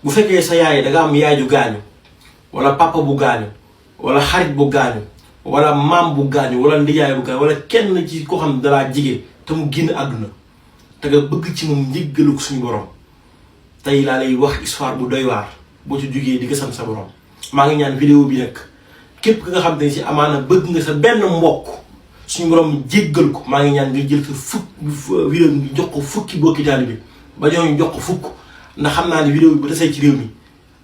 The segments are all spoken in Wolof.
bu fekkee sa yaay da nga am yaay ju gaañu wala papa bu gaañu wala xarit bu gaañu wala maam bu gaañu wala ndijaay bu gaañu wala kenn ci koo xam ne dalaa jigee te mu génn àdduna te nga bëgg ci moom njëggalu ko suñu borom tey laa lay wax histoire bu doy waar boo ci jugee di ko sant sa borom. maa ngi ñaan vidéo bi nag képp ki nga xam ne si amaana bëgg nga sa benn mbokk suñu borom jéggal ko maa ngi ñaan nga jël sa vidéo bi jox ko fukki bokki taalibe bi ba ñooñu jox ko fukk ndax xam naa ne vidéo bi bu tasee ci réew mi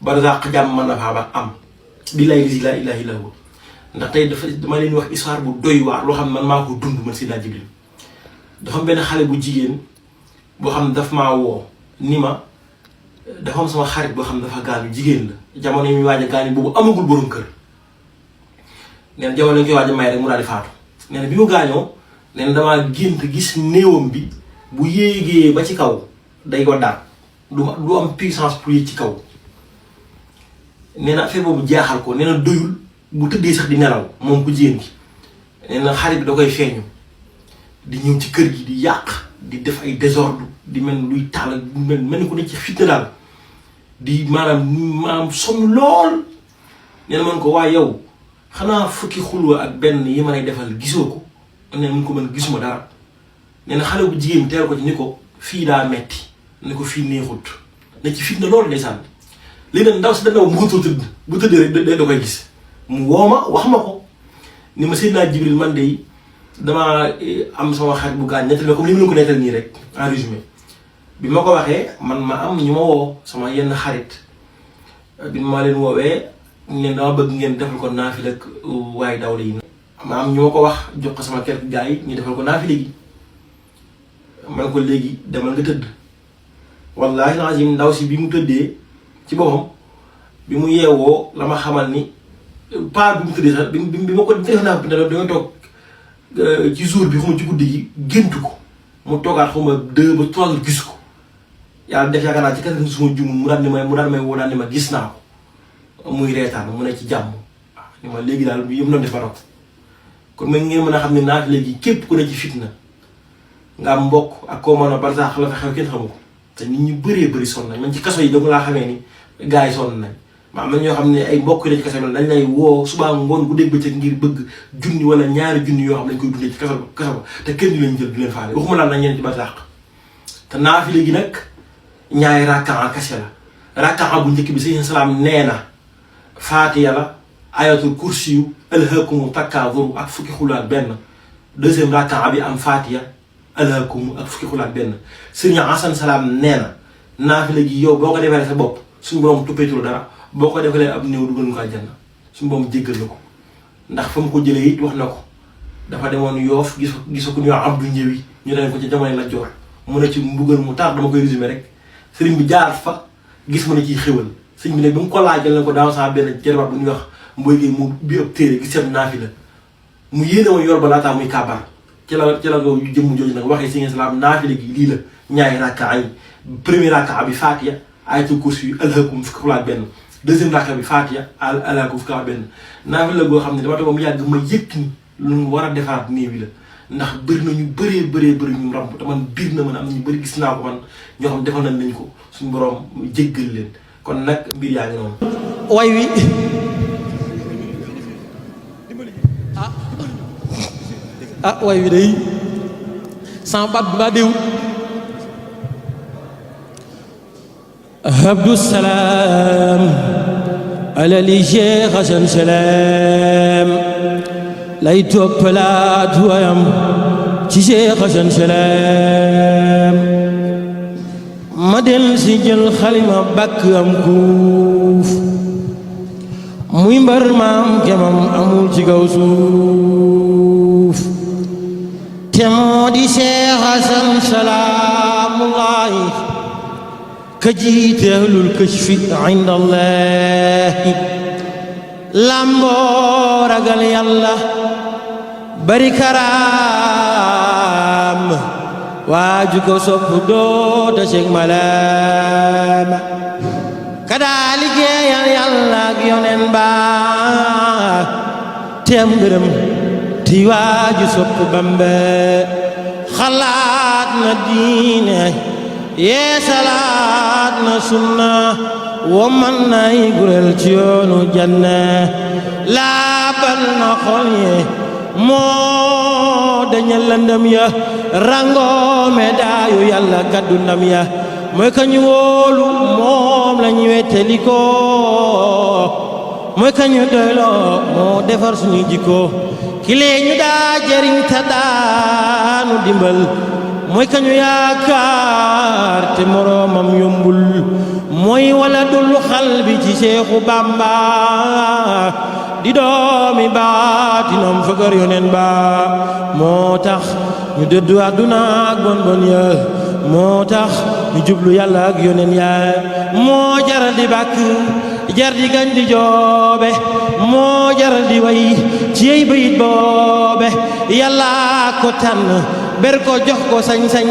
ba dàq jàmm mën na faa ba am billahi laa ilaaha illa huwa ndax tey dama leen wax histoire bu doy waar loo xam ne man maa ko dund man Seydina Djibril dafa am benn xale bu jigéen boo xam ne daf maa woo ni ma dafa am sama xarit boo xam ne dafa gaañu jigéen la jamono yi muy waaj a gaañu boobu amagul borom kër nee na jamono yi ñu koy waaj a may rek mu daal di faatu nee na bi mu gaañoo nee na damaa gént gis néewam bi bu yéegee ba ci kaw day ko daal du am puissance pour yéeg ci kaw nee na affaire boobu jaaxal ko nee na doyul bu tëddee sax di nelaw moom ku jigéen gi nee na xarit bi da koy feeñu di ñëw ci kër gi di yàq di def ay désordre di mel luy taal mel ni ko ne ci fitna daal di maanaam sonn lool nee na man ko waaye yow xanaa fukki xulwa ak benn yi ma lay defal gisoo ko nee na mun ko mën gisuma dara nee na xale bu jigéen teel ko ci ni ko fii daa metti ni ko fii neexut na ci fitna loolu ndeysaan léegi nag ndaw si dana mu mënatoo tëdd bu tëddee rek da koy gis mu woo ma wax ma ko ni ma Seydina Djibril man de damaa am sama xarit bu gaañ nettali comme li mu ko nettal nii rek en résumé bi ma ko waxee man ma am ñu ma woo sama yenn xarit bi ma leen woowee ñu leen dama bëgg ngeen defal ko naafila ak waaye dawla yi ma am ñu ma ko wax jox ko sama quelques gars yi ñu defal ko naafila gi man ko léegi demal nga tëdd wallaahi lazim ndaw si bi mu tëddee ci boppam bi mu yeewoo la ma xamal ni pas bi mu tëddee sax bi ma ko def naa ko danga toog ci jour bi xuma ci guddi gi géntu ko mu toogaat xuma 2 ba 3 jours gis ko yàlla def yaakaar naa ci kër suma jum mu daan ni may woo daan ni ma gis naa ko muy reetaan mu ne ci jàmm ni ma léegi daal yëpp noonu def ba kon ma ngeen mën a xam ne naat léegi képp ku ne ci fitna nga am mbokk ak koo mën a barsaax la fa xew kenn xamu ko te nit ñu bëree bëri sonn nañ man ci kaso yi danga laa xamee ni gars yi sonn nañ ma am na ñoo xam ne ay mbokk yi ne ci kaso bi dañ lay woo subaa ngoon bu dégg bëccëg ngir bëgg junni wala ñaari junni yoo xam ne dañ koy dundee ci kaso ba te kenn du leen jël du leen faale waxuma laa nañ ñeen ci barsaax te naafile gi nag ñaari rakkaa kese la rakkaa bu njëkk bi sëñ salaam nee na faatiya la ayatul kursi yu alhaakumu takkaazur ak fukki xulaat benn deuxième rakkaa bi am faatiya alhaakumu ak fukki xulaat benn sëñ Asan salaam nee na naafile gi yow boo ko defee sa bopp suñu borom tuppeetul dara boo ko defalee ab néew dugal nga ko àjjana suñu borom jéggal na ko ndax fa mu ko jëlee it wax na ko dafa demoon Yoof gis ko ñu wax Abdou Njëwi ñu dem ko ci jamono la joor mu ne ci mbugal mu tar dama koy résumé rek sëriñ bi jaar fa gis ma ne ciy xéwal sëriñ bi nag bi mu ko laajal na ko daaw saa benn jarbaat bu ñuy wax mboy gi mu bi ëpp téere gis seen naafila mu yéene woon yor ba laataa muy kàbbar ci la nga jëmm jooju nag waxee si salaam naafila gi lii la ñaari rakka yi premier rakka bi Faatiya ayatul kursi yu alhaakum fukki xulaat benn deuxième rakka bi Faatiya alhaakum fukki xulaat benn naafila goo xam ne dama toog mu yàgg ma yëg ni lu mu war a defaat néew yi la ndax bëri na ñu bëri ñu ramb te man biir na man am na ñu bëri gis naa ko man ñoo xam defal nañ ko suñu borom jéggal leen kon nag mbir yaa ngi noonu. way wi way wi day sama baat bi maa déwut Abdou Salam ala li Cheikh Hasan Salam lay toppalaat wayam ci Cheikh Hasan Salam ma del si jël xalima bàkk am kuuf muy mbar maam kemam amul ci kaw suuf te moo di Cheikh Hasan salaamullahi ka jiite ahlul kashfi inda Allahi lamboo ragal yàlla bari karaam waaju ko sopp doo taseeg malaama kadaa liggéeyal yàlla ak yonen ba teem ngërëm ti waaju sopp Bamba xalaat na diine yee salaat na sunna woman nay gurel ci yoonu janna laabal na xol ye moo dañal lëndëm ya rango medaayu yàlla gàddu ndam ya mooy ka ñu wóolu moom la ñu wetteliko mooy ka ñu doyloo moo defar suñu jikko kilee ñu daa jëriñ ta daanu dimbal mooy ka ñu yaakaar te moroomam yombul mooy wala dul xal bi ci Seexu Bamba di doomi baatinam fëgër yonen ba moo tax ñu dëddu àdduna ak bon bon ya moo tax ñu jublu yàlla ak yonen ya moo jar di bàkk jar di gañ di joobe moo jar di way ci yey bayit boobe yàlla ko tànn ber ko jox ko sañ-sañ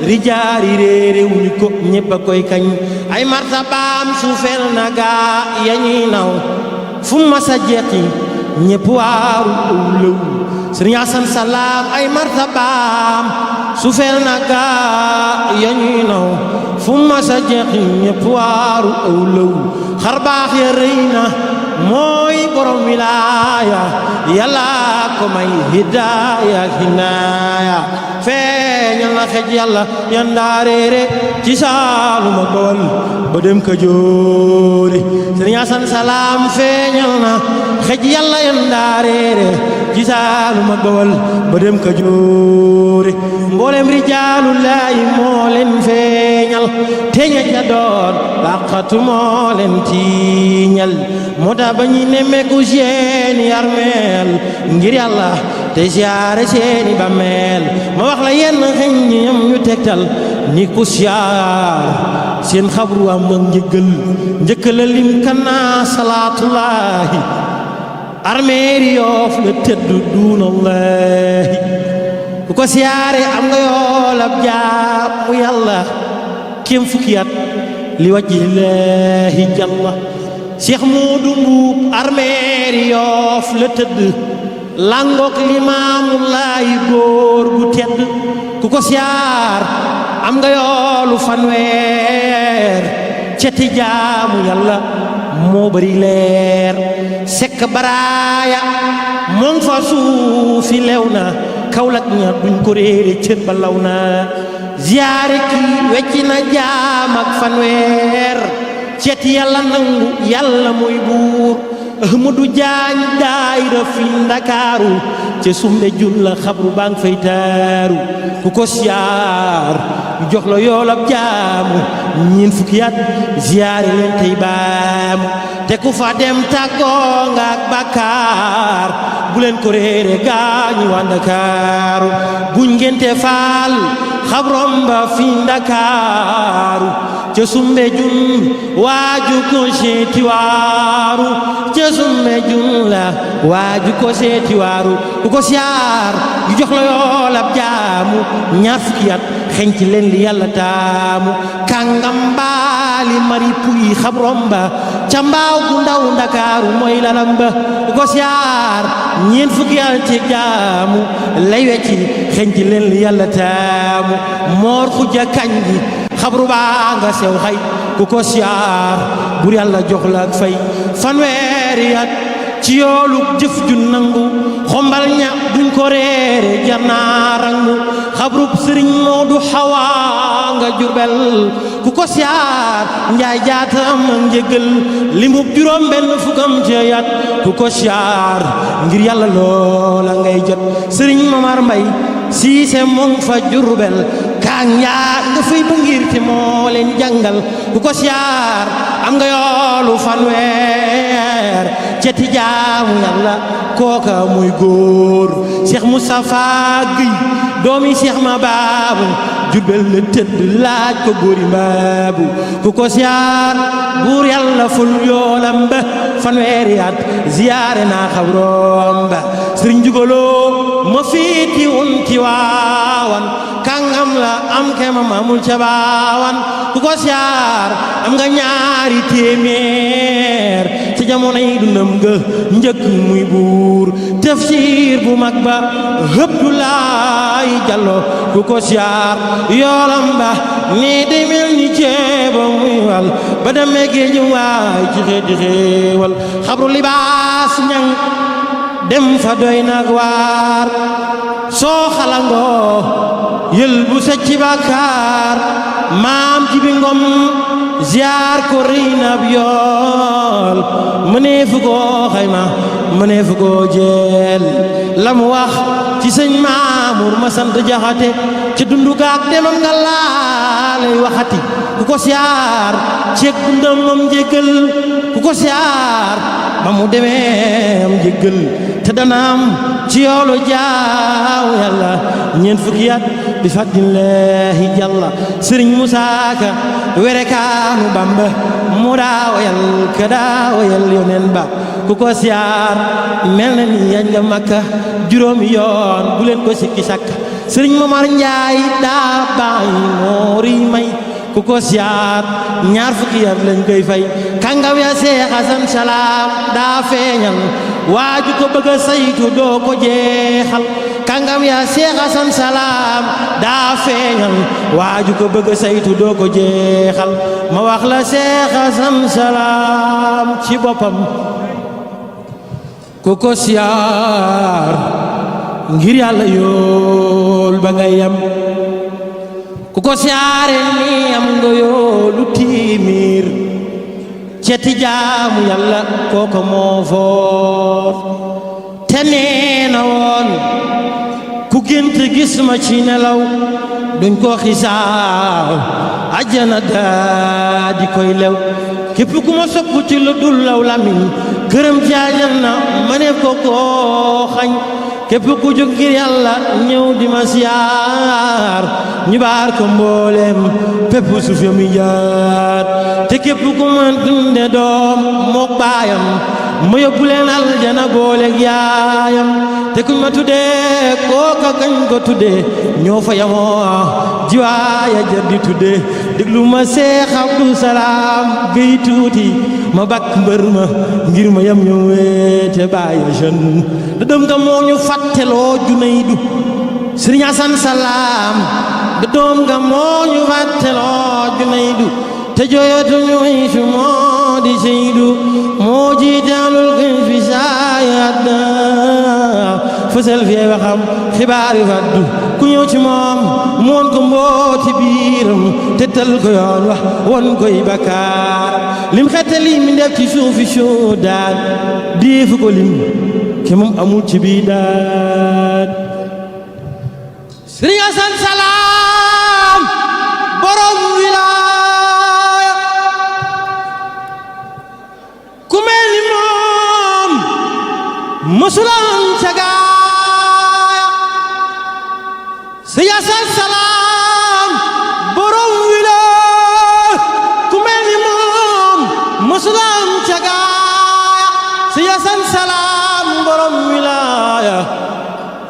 rijaari réere wuñu ko ñépp a koy kañ ay martabaam suufeel na gaa yañuy naw fu masa jeqi ñépp waaru ëwlëw Sëriñ Asan Salaam ay martabaam suufeel na gaa yañuy naw fu masa jeqi ñépp waaru ëwlëw xar baax ya rëy na mooy borom wilaaya yàlla ko may hidaaya ak hinaaya feeñal na xej yàlla yandaareere ci Saalum ak Bawol ba dem Kajoori Sëriñ Asan Salaam feeñal na xej yàlla yandaareere ci Saalum ak Bawol ba dem Kajoori mboolem rijaalullaahi moo leen feeñal teña ca doon bàqatu moo leen tiiñal moo tax ba ñuy nemmeeku seeni armeel ngir yàlla te siyaare seeni bàmmeel ma wax la yenn xeñ ñi ñam ñu tegtal ni ku siyaar seen xabru am ak njëggal njëkk la lim kanaa salaatullaahi armeeri Yoof la tëdd duunallaahi ku ko siyaare am nga yoolab jaamu yàlla kem fukki at li wajhillaahi jalla Cheikh Moodu Mbuub armeeri Yoof la tëdd langook Limaamu Laay góor gu tedd ku ko siyaar am nga yoolu fanweer ceti jaamu yàlla moo bari leer sekk baraaya moom fa suufi lew na Kawlak ña duñ ko réere cër ba law na ziyaare ki wecci na jaam ak fanweer ceti yàlla nangu yàlla muy buur Ahmadu Jaañ daayira fi Ndakaaru ca sumbe jun la xabru baa ngi fay taaru ku ko siyaar ñu jox la yoolab jaamu ñiin fukki at ziyaare leen tey baamu te ku fa dem tàggoo nga ak bàkkaar bu leen ko réere gaañi waa Ndakaaru buñ ngente faal xabrom ba fi Ndakaaru ca sumbe jun waaju ko seeti waaru ca sumbe jun la waaju ko seeti waaru ku ko siyaar yu jox la yoolab jaamu ñaar fukki at xenc leen li yàlla taamu kàngam baali mari puy xabrom ba ca mbaaw gu ndaw Ndakaaru mooy lalam ba ku ko siyaar ñeent fukki at ci jaamu lay wecci xenc leen li yàlla taamu moor xuja kañ gi xabru baa nga sew xay ku ko siyaar bur yàlla jox la ak fay fanweeri at ci yoolu jëf ju nangu xombal ña duñ ko réere jar naa rangu xabrub Sëriñ Moodu Xawa nga Jurbel ku ko siyaar njaay jaatam ak njëgal limub juróom benn fukkam ca yat ku ko siyaar ngir yàlla loola ngay jot Sëriñ Mamar Mbay Siise moom fa Jurbel kaang yaa nga fay ba ngir te moo leen jàngal ku ko siyaar am nga yoolu fanweer ceti jaamu yàlla kooka muy góor Cheikh Moustapha Guèye doomi Cheikh ma baabu Jurbel la tëdd laaj ko góori mbaabu ku ko siyaar buur yàlla ful yoolam ba fanweeri at ziyaare naa xabroom ba Sëriñ Jugaloo ma fiiti un ci waawan kàngam la am kemam amul ca baawan ku ko siyaar am nga ñaari téeméer ci ci jamonoy dundam nga njëkk muy buur tafsir bu mag ba Abdoulaye Diallo ku ko siyaar yoolam ba nii di mel ni ceeba muy wal ba demee géej waay ci xeeti xéewal xabru libaas ñang dem fa doy nag waar soo xalangoo yël bu secc bàkkaar maam ji bi ngom ziar ko rëy na ab yool mëneefu koo xayma mëneefu koo jeel la mu wax ci sëñ Maamur ma sant Jaxate ci dundu gaak demam nga laalay waxati ku ko siyaar ceeg dundam moom njéggal ku ko siyaar ba mu demee am njéggal te danaam ci yoolu jaaw yàlla ñeent fukki at bi fadlillahi jàlla sëriñ Musaa Ka werekaanu Bamba mu daa wayal ka daa wayal yonen ba ku ko siyaar mel na ni yañ nga Makka juróomi yoon bu leen ko sikki sakk sëriñ Momar Njaay daa baay moori may ku ko siyaar ñaar fukki at lañ koy fay kàngam ya Seex Asan Salaam daa feeñal waaju ko bëgg a saytu doo ko jeexal kàngam ya Seex Asan Salaam daa feeñal waaju ko bëgg a saytu doo ko jeexal ma wax la Seex Asan Salaam ci boppam ku ko siyaar ngir yàlla yool ba ngay yam ku ko siyaare ni am nga yoolu tiimir ceti jaamu yàlla kooko moo foor te nee na woon ku gént gis ma ci nelaw duñ ko xisaab ajjana daa di koy lew képp ku ma sopp ci lu dul law lamiñ këram jaajal na ma ne ko koo xañ képp ku jóg ngir yàlla ñëw di ma siyaar ñu baar ko mbooleem pépp suuf ya muy jaar te képp ku ma dunde doom mook baayam ma yóbbu leen aljana booleeg yaayam te kuñ ma tuddee kooka kañ ko tuddee ñoo fa yamoo jiwaaya jar di tuddee déglu ma Seex Abdu Salaam Géy tuuti ma bakk mbër ma ngir ma yam ñu weete bàyyi jeune da dem nga moo ñu fàtteloo Junaydu Sëriñ Asan Salaam da doom nga moo ñu fàtteloo Junaydu te jooyatu ñu fi moo di Seydu moo jiitaalul gën fi saayaat na fësal fi waxam xibaar yu faddu ku ñëw ci moom moon ko mbooti biiram te tal ko yoon wax won koy bakkaar lim xettali mi def ci suufi soodaan deefu ko lim ke moom amul ci bii daan Sëriñ Asan Salaam borom wilaaya ku mel ni moom mësulam ca gaaya Sëriñ Asan Salaam borom wilaaya ku mel ni moom mësulam ca gaaya Sëriñ Asan Salaam borom wilaaya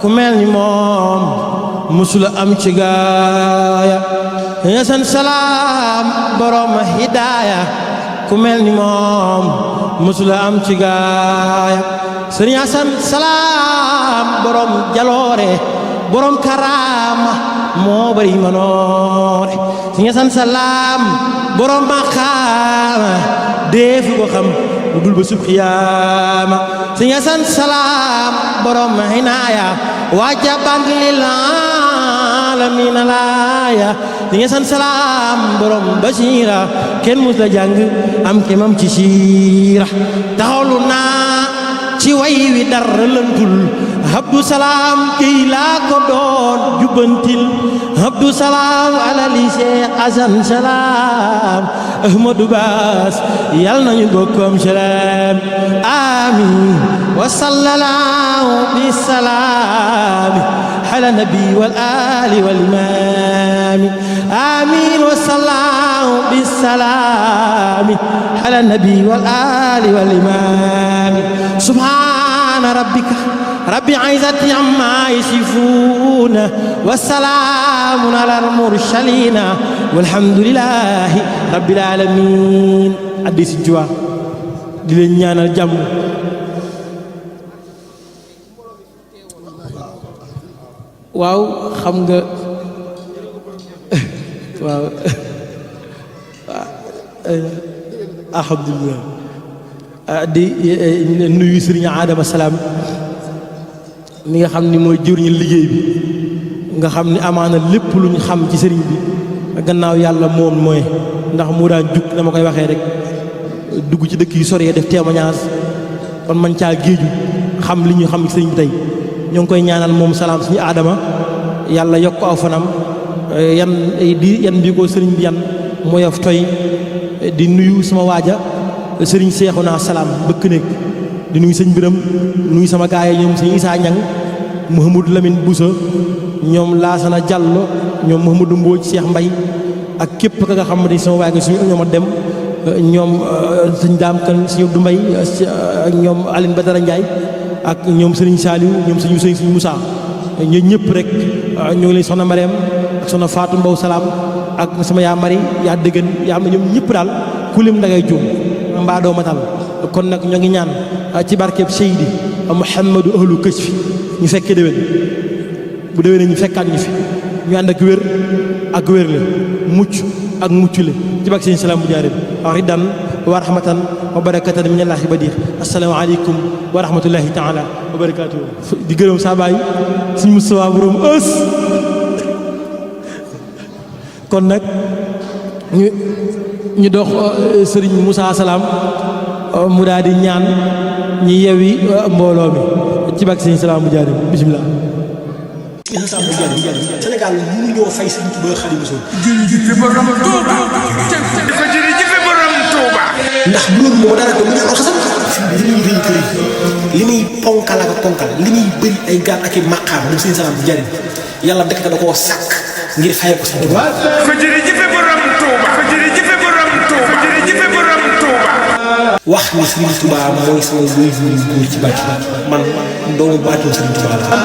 ku mel ni moom musula am ci gaaya Sëriñ Asan Salaam borom hidaaya ku mel ni moom musula am ci gaaya Sëriñ Asan Salaam borom jaloore borom karaama moo bari manoore Sëriñ Asan Salaam borom maqaama deefu ko xam lu dul ba sub xiyaama Sëriñ Asan Salaam borom hinaaya waajaban lil aalamiina laaya Sëriñ Asan Salaam borom basiira kenn mus la jàng am kemam ci siira taxawlu naa ci way wi dara lëntul Abdu Salaam Géy laa ko doon jubbantil Abdu Salaam alali Seex Asan Salaam Ahmadu Baas yal nañu bokkom salaam amiin wa sallallahu bi salaami ala nabi wal ali wal imaami amiin wa sallallahu bi salaami ala nabi wal ali wal imaami subhaana rabbika rabbil izzati amma yasifuuna wa salaamun alal mursaliina walhamdulillahi rabbil aalamiin addi si juwa di leen ñaanal jàmm. waaw xam nga waaw alhamdulilah di nuyu sëriñ Adama Salaam mi nga xam ni mooy jëriñu liggéey bi nga xam ni amaana lépp lu ñu xam ci sëriñ bi gannaaw yàlla moom mooy ndax mu daan jug dama koy waxee rek dugg ci dëkk yu sori def témoignage kon man caa géeju xam li ñu xam ci sëriñ bi tey ñoo ngi koy ñaanal moom Salaam suñu Adama yàlla yokk ko aw fanam yan bi ko sëriñ bi yan moyof toy di nuyu sama waaja sëriñ Seexuna Salaam bëkk néeg di nuyu sëñ Biram nuyu sama gaay yi ñoom sëñ Isaa Ñang Mouhamadou Lamine Boussa ñoom Laasana Diallo ñoom Mouhamadou Mbodj Cheikh Mbay ak képp ka nga xam ne sama waay nga suñu ñoom a dem ñoom sëñ Daam Kan sëñ Abdou Mbay ñoom Aline Badara Ndiaye ak ñoom sëriñ Saliou ñoom sëñ Moussa ñooñu ñëpp rek ñoo ngi leen soxna Mariam ak soxna Fatou Mbow Salaam ak sama yaa Mari yaa dëggan yaa am ñoom ñëpp daal ku lim da ngay juum mbaa doo matal kon nag ñoo ngi ñaan ci barkeeb Seydi Mouhamadou ahlu Kashfi ñu fekkee déwén bu déwénee ñu fekkaat ñu fi ñu ànd ak wér ak wér la mucc ak mucc la ci barke sëñ Salaam bu jaaree ridan wa rahmatan wa barakatan min allahi badir assalaamu aleykum wa rahmatullahi taala wa barakatuh di gërëm saa baay suñ Moustapha borom ës kon nag ñu dox sëriñ Moussa Salaam mu daal di ñaan ñi yewi mbooloo mi ci barke sëñ Salaam bu jaaree bisimilah. Sénégal mënuñoo fay Sëriñ Tuubaa Xaadimu Rasuul. jërëjëf borom Touba. jërëjëf borom Touba. ndax loolu moo dara ko mu ñaan alxasan li muy rëy kër li muy ponkal ak ponkal li muy bëri ay gaal ak i maqaam moom Sëriñ Salaam bu jaaree yàlla dëkk da koo sàkk ngir fayee ko Sëriñ Tuubaa. jërëjëf borom Touba. jërëjëf borom Touba. jërëjëf borom Touba. wax ni Sëriñ Tuubaa mooy sama wéy bu góor ci bàcc man doomu baatum Sëriñ Tuubaa la.